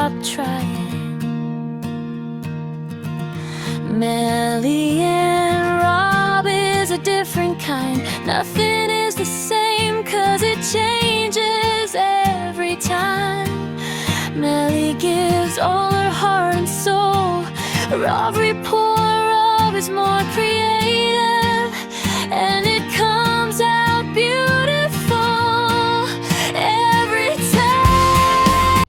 stop trying. Melly and Rob is a different kind. Nothing is the same, cause it changes every time. Melly gives all her heart and soul. Rob is more creative, and it comes out beautiful every time.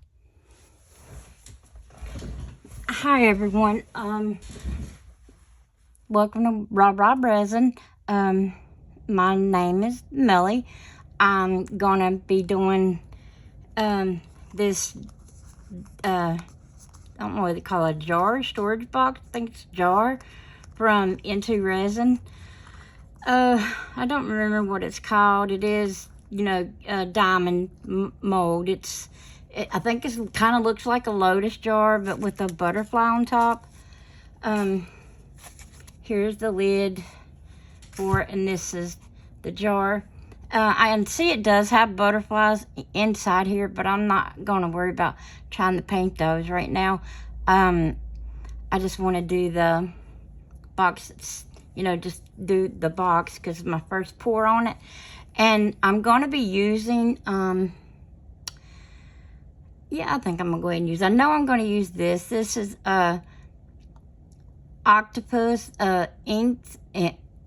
Hi everyone, welcome to Rob Resin. My name is Melly. I'm gonna be doing this I don't know what they call it, a jar, storage box, I think it's a jar, from IntoResin. I don't remember what it's called. It is, you know, diamond mold. I think it kind of looks like a lotus jar, but with a butterfly on top. Here's the lid for it, and this is the jar. I can see it does have butterflies inside here, but I'm not going to worry about trying to paint those right now. I just want to do the box, you know, just do the box because it's my first pour on it. And I'm going to be using, yeah, I think I'm going to go ahead and use, I know I'm going to use this. This is octopus ink,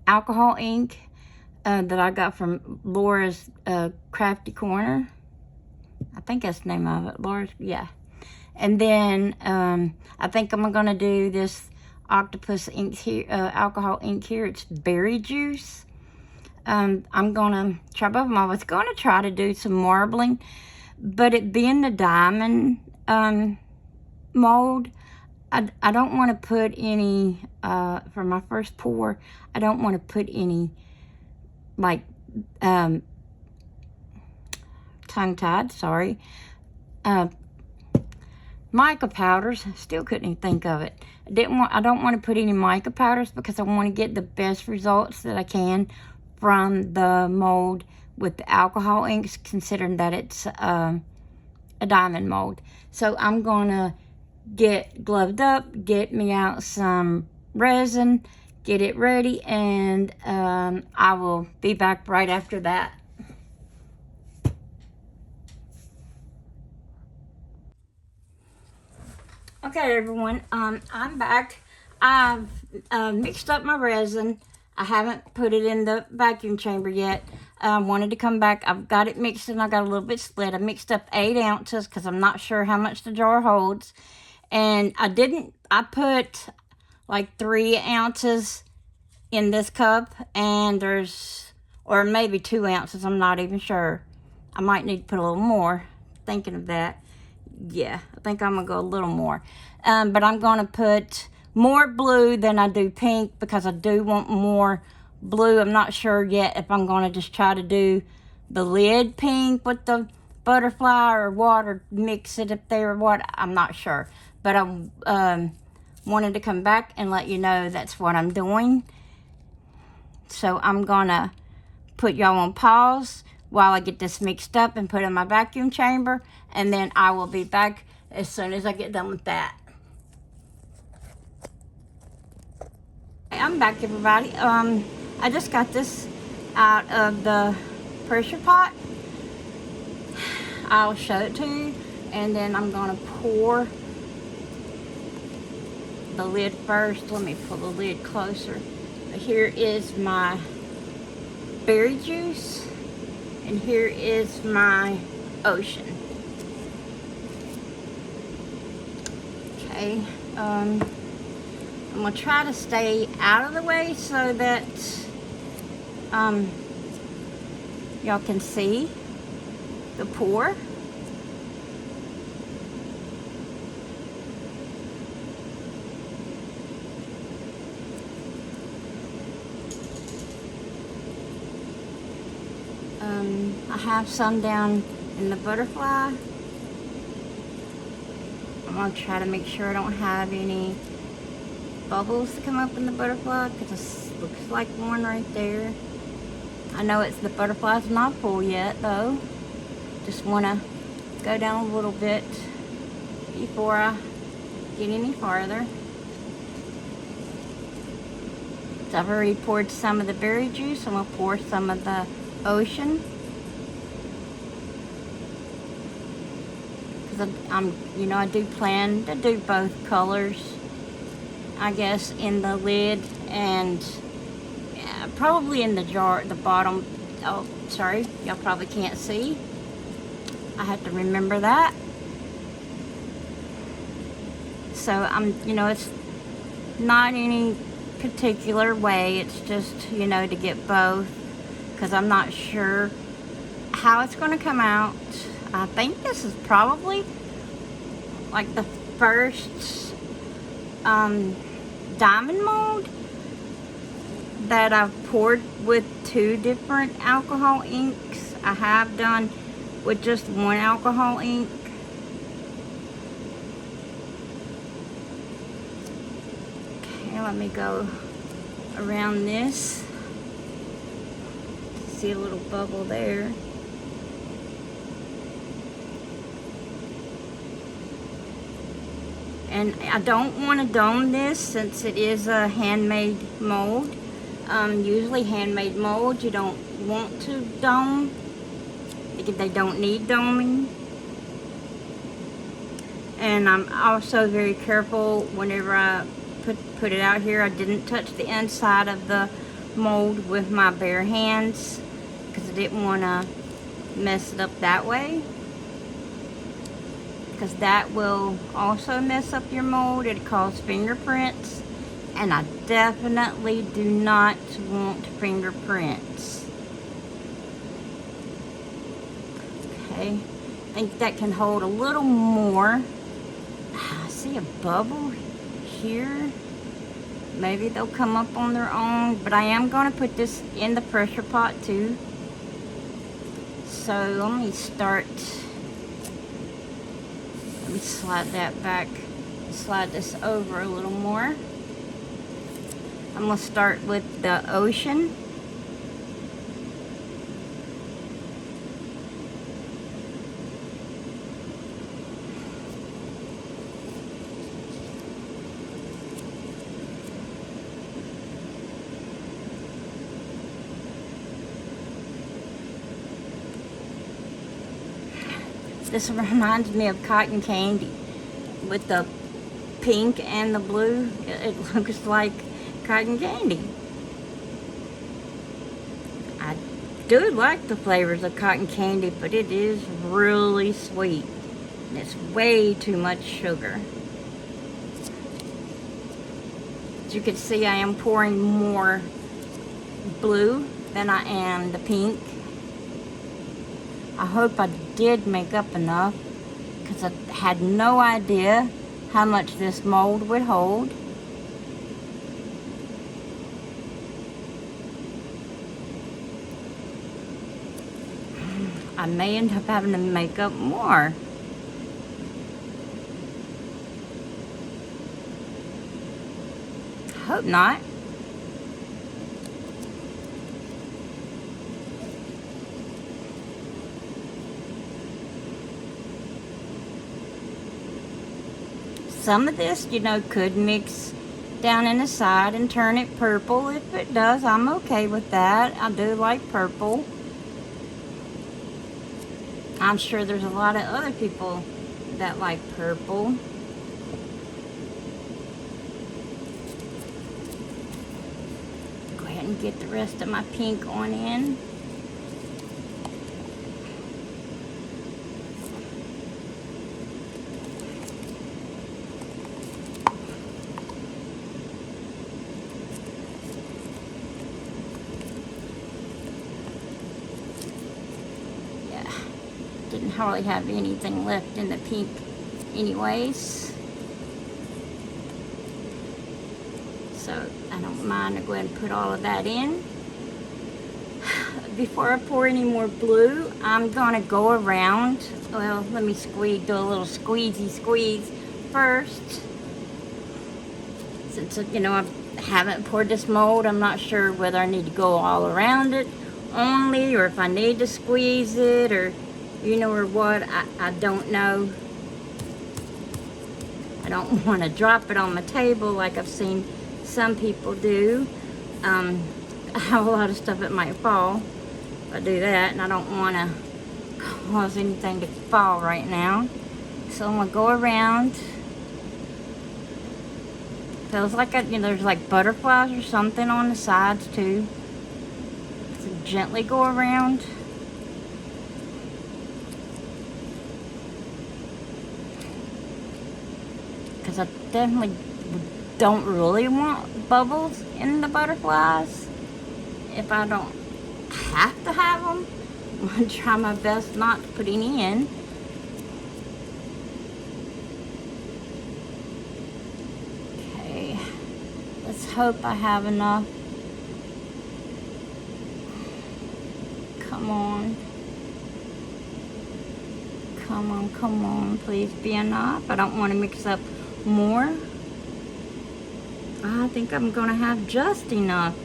alcohol ink. That I got from Laura's Crafty Corner. I think that's the name of it, Laura's, yeah. And then I think I'm gonna do this octopus ink here, alcohol ink here. It's berry juice. I'm gonna try both of them. I was gonna try to do some marbling, but it being the diamond mold, I don't want to put any, for my first pour, I don't want to put any like tongue-tied, sorry, mica powders. Still couldn't even think of it. I don't want to put any mica powders because I want to get the best results that I can from the mold with the alcohol inks, considering that it's a diamond mold. So I'm gonna get gloved up, get me out some resin, get it ready, and I will be back right after that. Okay everyone, I'm back. I've mixed up my resin. I haven't put it in the vacuum chamber yet. I wanted to come back. I've got it mixed and I got a little bit split. I mixed up 8 ounces because I'm not sure how much the jar holds. And I put like 3 ounces in this cup, and or maybe 2 ounces, I'm not even sure. I might need to put a little more, thinking of that. Yeah, I think I'm gonna go a little more. But I'm gonna put more blue than I do pink because I do want more blue. I'm not sure yet if I'm gonna just try to do the lid pink with the butterfly or what, or mix it up there or what, I'm not sure. But I wanted to come back and let you know that's what I'm doing. So I'm gonna put y'all on pause while I get this mixed up and put in my vacuum chamber, and then I will be back as soon as I get done with that. I'm back everybody. I just got this out of the pressure pot. I'll show it to you, and then I'm gonna pour the lid first. Let me pull the lid closer. Here is my berry juice, and here is my ocean. Okay, I'm gonna try to stay out of the way so that y'all can see the pour. I have some down in the butterfly. I'm gonna try to make sure I don't have any bubbles to come up in the butterfly, because this looks like one right there. I know the butterfly's not full yet though. Just wanna go down a little bit. before I get any farther. So I've already poured some of the berry juice. I'm gonna pour some of the ocean. Cause you know, I do plan to do both colors, I guess, in the lid and probably in the jar, the bottom. Oh, sorry, y'all probably can't see. I have to remember that. So you know, it's not any particular way. It's just, you know, to get both, because I'm not sure how it's going to come out. I think this is probably like the first diamond mold that I've poured with 2 different alcohol inks. I have done with just 1 alcohol ink. Okay, let me go around this. See a little bubble there. And I don't want to dome this since it is a handmade mold. Usually handmade molds you don't want to dome. They don't need doming. And I'm also very careful whenever I put it out here. I didn't touch the inside of the mold with my bare hands because I didn't want to mess it up that way, because that will also mess up your mold. It causes fingerprints, and I definitely do not want fingerprints. Okay, I think that can hold a little more. I see a bubble here. Maybe they'll come up on their own, but I am going to put this in the pressure pot too. So let me start. Let me slide that back, slide this over a little more. I'm going to start with the ocean. This reminds me of cotton candy with the pink and the blue. It looks like cotton candy. I do like the flavors of cotton candy, but it is really sweet. And it's way too much sugar. As you can see, I am pouring more blue than I am the pink. I hope I did make up enough, because I had no idea how much this mold would hold. I may end up having to make up more. Hope not. Some of this, you know, could mix down in the side and turn it purple. If it does, I'm okay with that. I do like purple. I'm sure there's a lot of other people that like purple. Go ahead and get the rest of my pink on in. Didn't hardly have anything left in the pink anyways, so I don't mind to go ahead and put all of that in. Before I pour any more blue, I'm gonna go around. Well, let me do a little squeeze first, since, you know, I haven't poured this mold. I'm not sure whether I need to go all around it only, or if I need to squeeze it, or you know, or what. I don't know. don't want to drop it on my table like I've seen some people do. I have a lot of stuff that might fall if I do that, and I don't want to cause anything to fall right now. So I'm gonna go around. Feels like there's like butterflies or something on the sides too. So gently go around. Because I definitely don't really want bubbles in the butterflies. If I don't have to have them, I'm going to try my best not to put any in. Okay, let's hope I have enough. Come on. Come on, come on, please be enough. I don't want to mix up more. I think I'm gonna have just enough.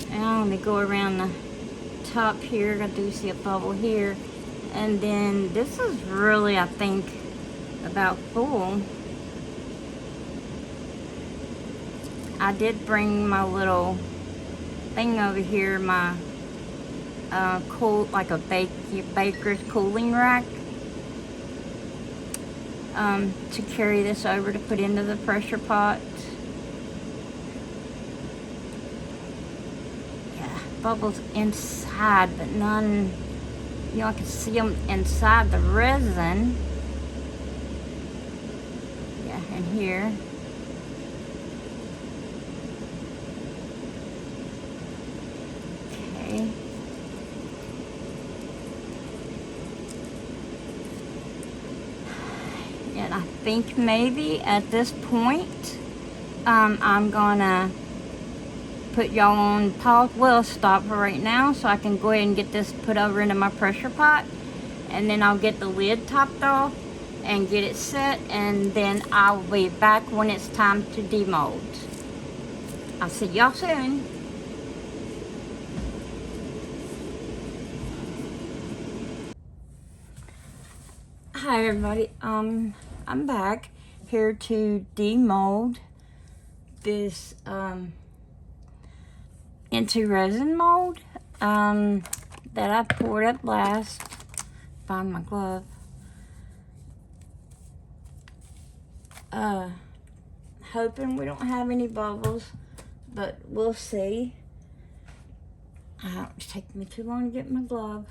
Now let me go around the top here. I do see a bubble here. And then this is really, I think, about full. I did bring my little thing over here, my like a baker's cooling rack, to carry this over to put into the pressure pot. Yeah, bubbles inside, but none, I can see them inside the resin. Yeah, and here. Okay. And I think maybe at this point, I'm gonna put y'all on pause. Well, stop for right now so I can go ahead and get this put over into my pressure pot, and then I'll get the lid topped off and get it set, and then I'll be back when it's time to demold. I'll see y'all soon. Hi everybody, I'm back here to demold this IntoResin mold that I poured up last. Find my glove. Hoping we don't have any bubbles, but we'll see. It's taking me too long to get my glove.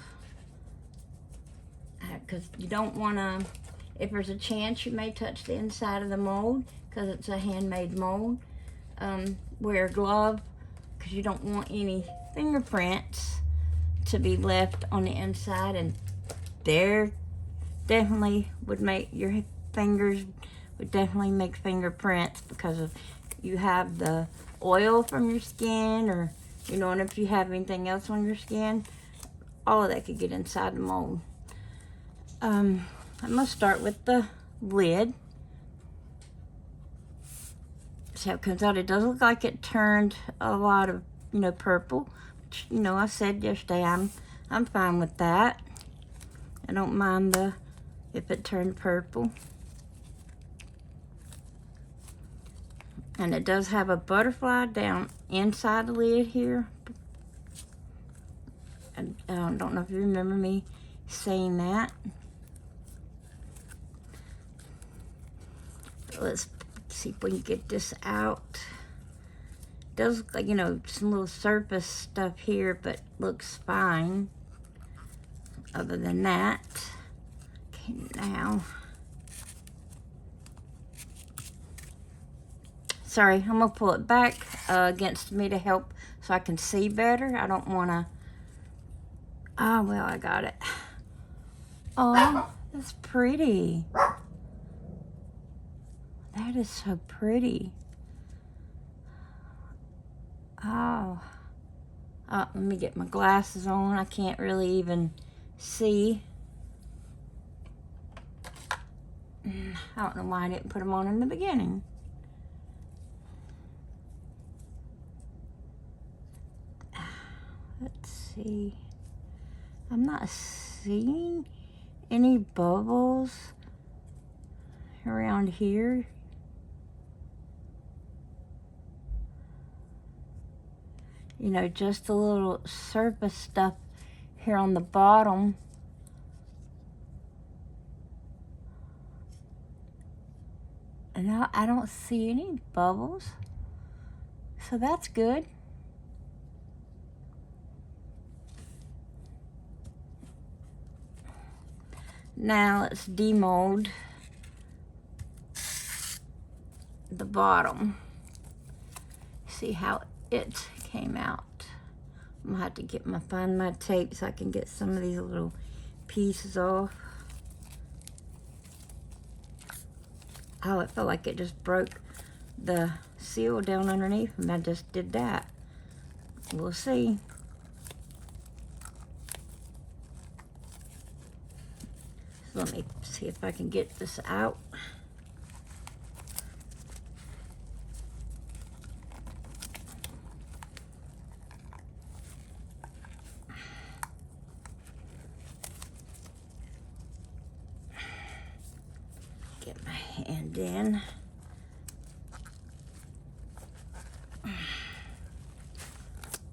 Because you don't want to, if there's a chance you may touch the inside of the mold, because it's a handmade mold, wear a glove, because you don't want any fingerprints to be left on the inside, and there definitely would make your fingers, would definitely make fingerprints, because of you have the oil from your skin, or and if you have anything else on your skin, all of that could get inside the mold. I'm gonna start with the lid. See how it comes out. It does look like it turned a lot of, purple, which, I said yesterday I'm fine with that. I don't mind if it turned purple. And it does have a butterfly down inside the lid here. And I don't know if you remember me saying that. Let's see if we can get this out. It does look like, some little surface stuff here, but looks fine. Other than that. Okay, now. Sorry, I'm going to pull it back against me to help so I can see better. I don't want to. Oh, well, I got it. Oh, that's pretty. That is so pretty. Oh. Let me get my glasses on. I can't really even see. I don't know why I didn't put them on in the beginning. Let's see. I'm not seeing any bubbles around here. you know, just a little surface stuff here on the bottom. And now I don't see any bubbles, so that's good. Now let's demold the bottom. See how it came out. I'm gonna have to find my tape so I can get some of these little pieces off. Oh, it felt like it just broke the seal down underneath, and I just did that. We'll see. So let me see if I can get this out. Get my hand in.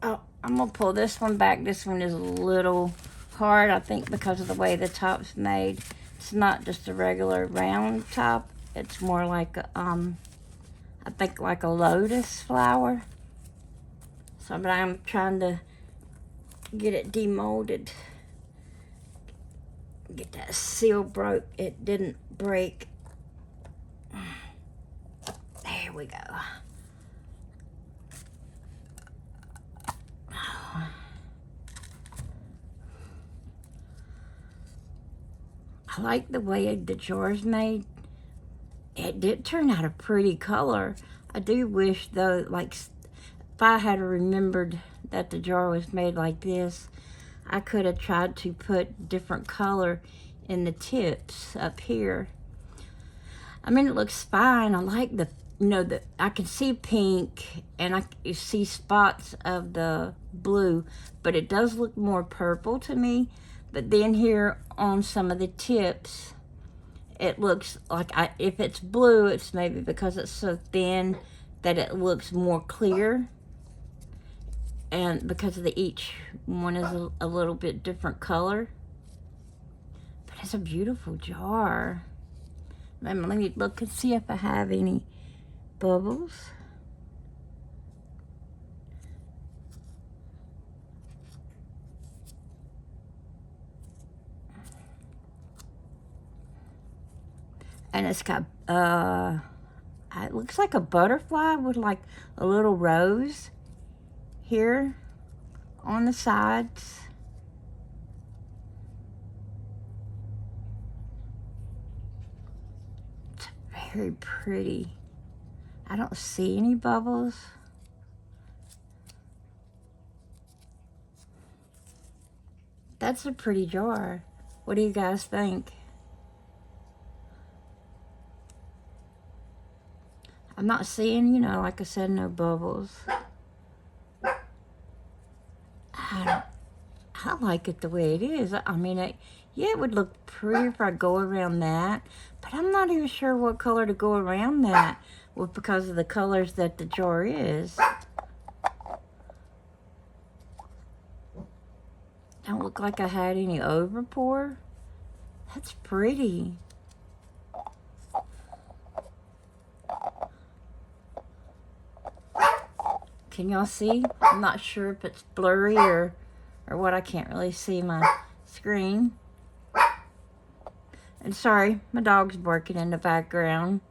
Oh, I'm gonna pull this one back. This one is a little hard, I think, because of the way the top's made. It's not just a regular round top. It's more like a, I think like a lotus flower. So, but I'm trying to get it demolded. Get that seal broke. It didn't break. There we go. I like the way the jar's made. It did turn out a pretty color. I do wish though, like, if I had remembered that the jar was made like this, I could have tried to put different color in the tips up here. I mean, it looks fine. I like the, you know, I can see pink and I see spots of the blue, but it does look more purple to me. But then here on some of the tips, it looks like, if it's blue, it's maybe because it's so thin that it looks more clear. And because of each one is a little bit different color. But it's a beautiful jar. Let me look and see if I have any bubbles. And it's got, it looks like a butterfly with like a little rose here on the sides. It's very pretty. I don't see any bubbles. That's a pretty jar. What do you guys think? I'm not seeing, you know, like I said, no bubbles. I like it the way it is. I mean, yeah, it would look pretty if I go around that, but I'm not even sure what color to go around that with because of the colors that the jar is. Don't look like I had any overpour. That's pretty. Can y'all see? I'm not sure if it's blurry or what. I can't really see my screen. And sorry, my dog's barking in the background.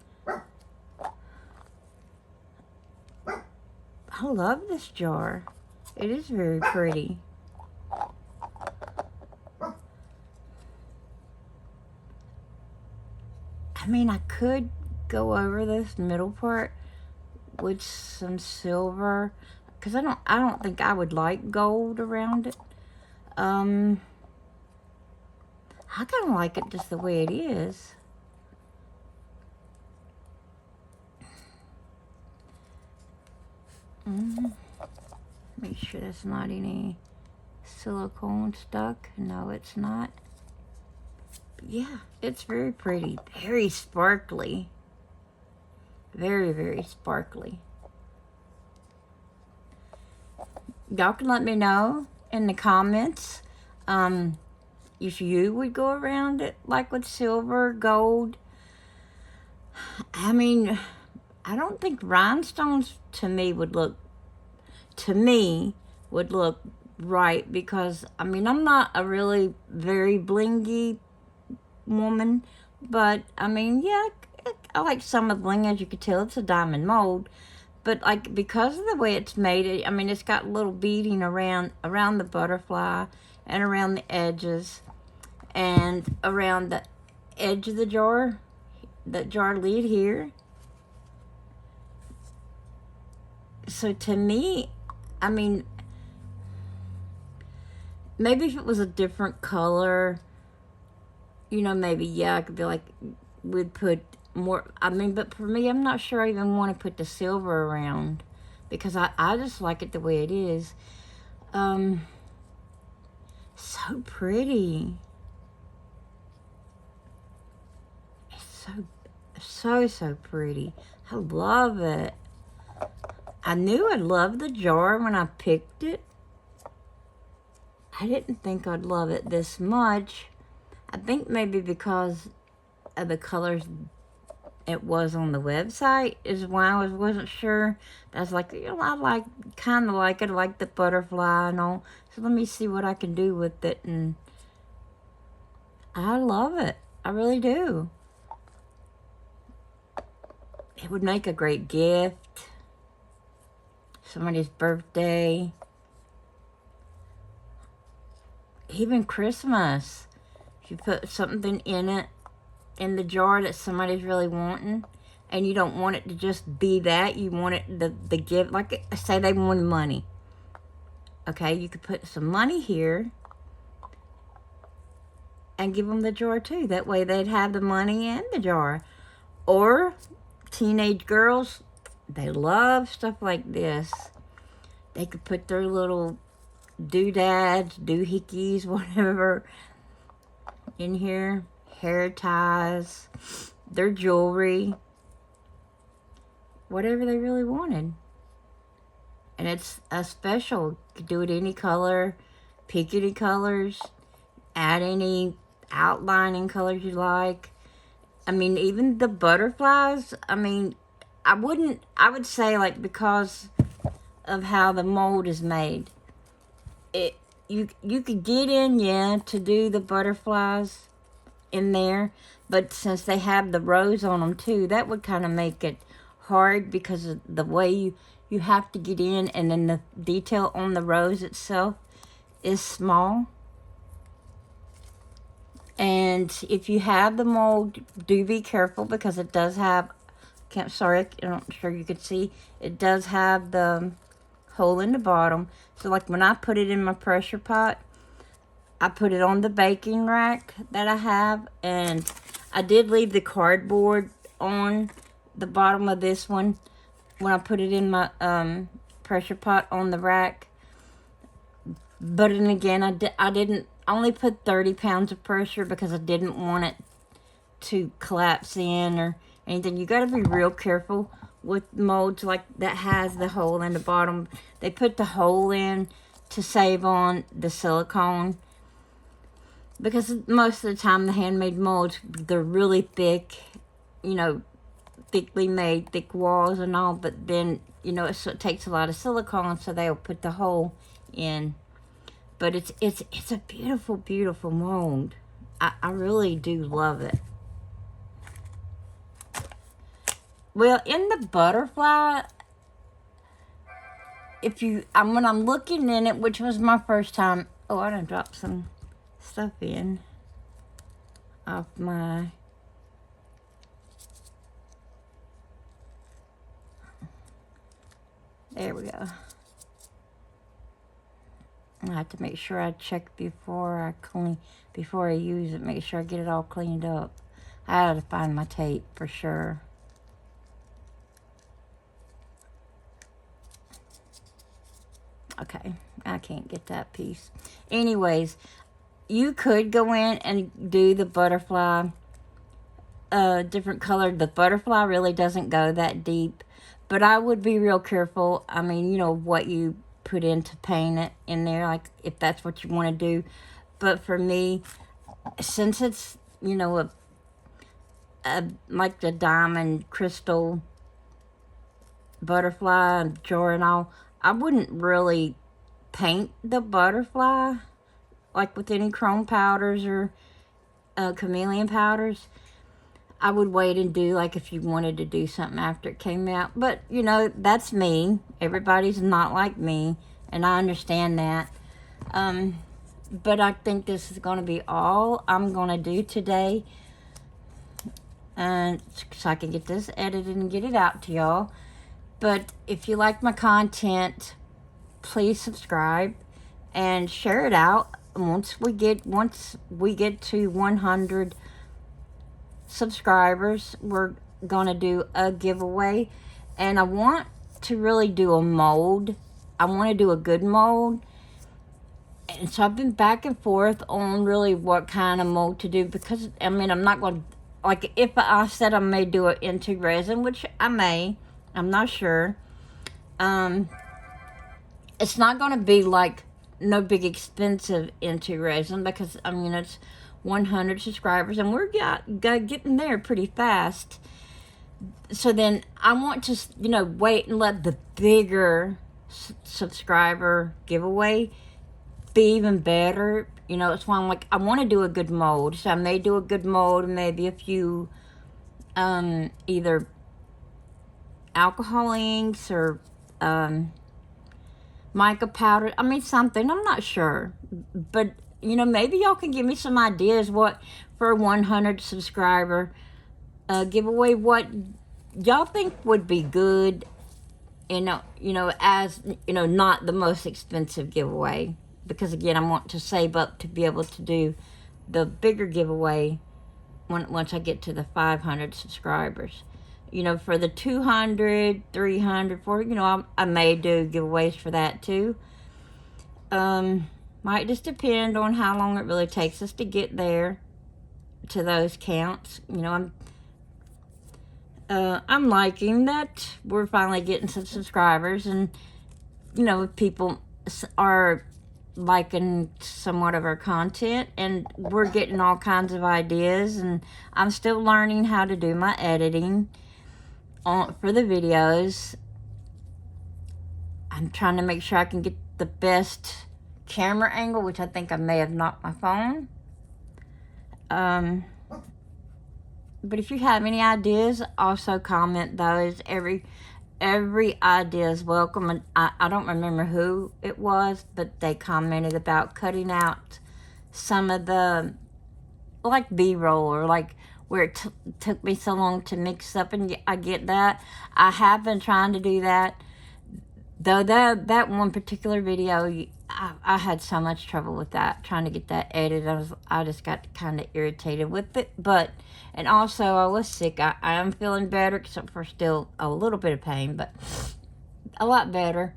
I love this jar. It is very pretty. I mean, I could go over this middle part with some silver, because I don't think I would like gold around it. I kind of like it just the way it is. Make sure there's not any silicone stuck. No, it's not. But yeah, it's very pretty, very sparkly. Very, very sparkly. y'all can let me know in the comments if you would go around it like with silver, gold. I mean, I don't think rhinestones to me would look right, because I mean, I'm not a really very blingy woman, but I mean, yeah, I like some of the bling. As you can tell, it's a diamond mold, but like, because of the way it's made, I mean, it's got little beading around the butterfly and around the edges and around the edge of the jar lid here. So to me, I mean, maybe if it was a different color, you know, maybe, yeah, I could be like, we'd put more, I mean, but for me, I'm not sure I even want to put the silver around, because I just like it the way it is. So pretty. It's so pretty. I love it. I knew I'd love the jar when I picked it. I didn't think I'd love it this much. I think maybe because of the colors it was on the website is why I wasn't sure. But I was like, you know, I kind of like it. I like the butterfly and all. So let me see what I can do with it. And I love it. I really do. It would make a great gift. Somebody's birthday. Even Christmas. If you put something in it, in the jar that somebody's really wanting, and you don't want it to just be that, you want it, the gift, like say they wanted money. Okay, you could put some money here and give them the jar too. That way they'd have the money and the jar. Or teenage girls, they love stuff like this. They could put their little doodads, doohickeys, whatever, in here. Hair ties, their jewelry, whatever they really wanted. And it's a special. You could do it any color, pick any colors, add any outlining colors you like. I mean, even the butterflies, I mean, I would say, like, because of how the mold is made, you could get in, yeah, to do the butterflies in there, but since they have the rose on them too, that would kind of make it hard, because of the way you have to get in, and then the detail on the rose itself is small. And if you have the mold, do be careful, because it does have, I'm not sure you could see, it does have the hole in the bottom. So like when I put it in my pressure pot, I put it on the baking rack that I have, and I did leave the cardboard on the bottom of this one when I put it in my pressure pot on the rack. But then again, I only put 30 pounds of pressure because I didn't want it to collapse in or anything. You got to be real careful with molds like that has the hole in the bottom. They put the hole in to save on the silicone, because most of the time the handmade molds, they're really thick, you know, thickly made, thick walls and all, but then, you know, it takes a lot of silicone, so they'll put the hole in. But it's a beautiful, beautiful mold. I really do love it. Well, in the butterfly, when I'm looking in it, which was my first time, oh, I done dropped some stuff in off my, there we go. I have to make sure I check before I use it, make sure I get it all cleaned up. I had to find my tape for sure. Okay, I can't get that piece. Anyways, you could go in and do the butterfly, different colored. The butterfly really doesn't go that deep, but I would be real careful. I mean, you know, what you put in to paint it in there, like if that's what you want to do. But for me, since it's, you know, like the diamond crystal butterfly and jar and all, I wouldn't really paint the butterfly like with any chrome powders or chameleon powders. I would wait and do, like, if you wanted to do something after it came out. But, you know, that's me. Everybody's not like me, and I understand that. But I think this is going to be all I'm going to do today. And so I can get this edited and get it out to y'all. But if you like my content, please subscribe and share it out. Once we get to 100 subscribers, we're gonna do a giveaway, and I want to really do a mold. I want to do a good mold, and so I've been back and forth on really what kind of mold to do, because I mean, I'm not going to, like, if I said I may do it into resin, which I may, I'm not sure. It's not going to be like no big expensive into resin, because I mean, it's 100 subscribers and we're getting there pretty fast. So then I want to, you know, wait and let the bigger subscriber giveaway be even better. You know, it's why I'm like, I want to do a good mold. So I may do a good mold, maybe a few either alcohol inks or mica powder. I mean, something, I'm not sure. But, you know, maybe y'all can give me some ideas what for a 100 subscriber giveaway, what y'all think would be good, you know, as, you know, not the most expensive giveaway. Because again, I want to save up to be able to do the bigger giveaway once I get to the 500 subscribers. You know, for the 200, 300, 400, you know, I may do giveaways for that too. Might just depend on how long it really takes us to get there to those counts. You know, I'm liking that we're finally getting some subscribers, and, you know, people are liking somewhat of our content, and we're getting all kinds of ideas, and I'm still learning how to do my editing for the videos. I'm trying to make sure I can get the best camera angle, which I think I may have knocked my phone. But if you have any ideas, also comment those. Every idea is welcome. And I don't remember who it was, but they commented about cutting out some of the, like, B-roll, or like where it took me so long to mix up, and I get that. I have been trying to do that, though that one particular video, I had so much trouble with that, trying to get that edited. I just got kind of irritated with it. But, and also I was sick. I am feeling better, except for still a little bit of pain, but a lot better.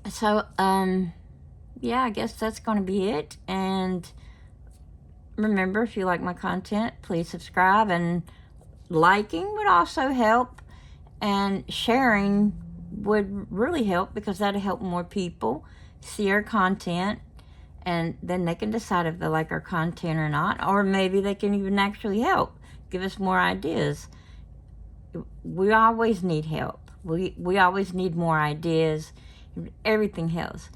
So, yeah, I guess that's going to be it. And remember, if you like my content, please subscribe, and liking would also help, and sharing would really help, because that'll help more people see our content, and then they can decide if they like our content or not, or maybe they can even actually help, give us more ideas. We always need help. We always need more ideas. Everything helps.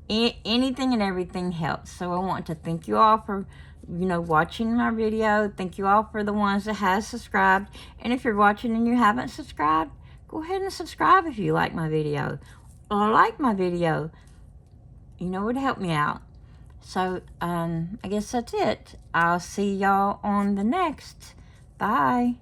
Anything and everything helps. So I want to thank you all for, you know, watching my video. Thank you all for the ones that have subscribed. And if you're watching and you haven't subscribed, go ahead and subscribe if you like my video, or like my video. You know, it would help me out. So, I guess that's it. I'll see y'all on the next. Bye.